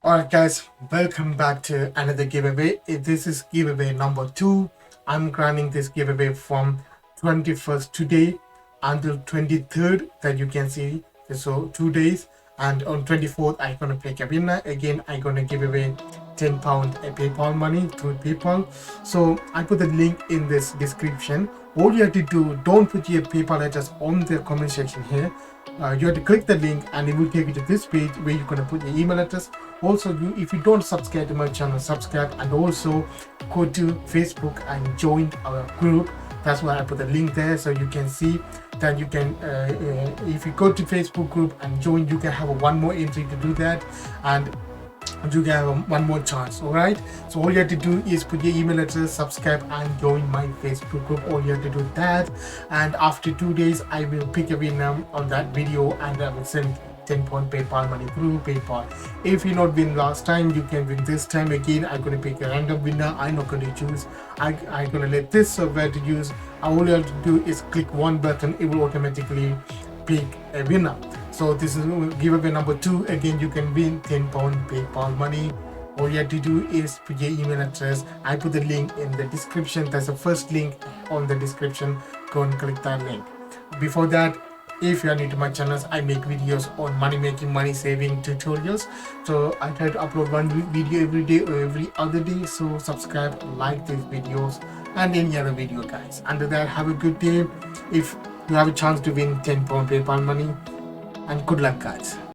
Alright guys, welcome back to another giveaway. This is giveaway number 2. I'm running this giveaway from 21st today until 23rd, that you can see. So 2 days, and on 24th I'm gonna pick a winner. Again, I'm gonna give away £10 PayPal money through PayPal. So I put the link in this description. All you have to do, don't put your PayPal address on the comment section here. You have to click the link and it will take you to this page where you're going to put your email address. Also, if you don't subscribe to my channel, subscribe, and also go to Facebook and join our group. That's why I put the link there, so you can see that you can if you go to Facebook group and join, you can have one more entry to do that, and you can have one more chance. All right, so all you have to do is put your email address, subscribe, and join my Facebook group. All you have to do that, and after 2 days I will pick a winner on that video and I will send £10 PayPal money through PayPal. If you not win last time, you can win this time. Again, I'm going to pick a random winner. I'm not going to choose. I'm going to let this software to use. All you have to do is click one button. It will automatically pick a winner. So this is giveaway number 2. Again, you can win £10 PayPal money. All you have to do is put your email address. I put the link in the description. That's the first link on the description. Go and click that link. Before that, if you are new to my channels, I make videos on money making, money saving tutorials. So I try to upload one video every day or every other day. So subscribe, like these videos and any other video, guys. Under that, have a good day. If you have a chance to win £10 PayPal money, and good luck, guys.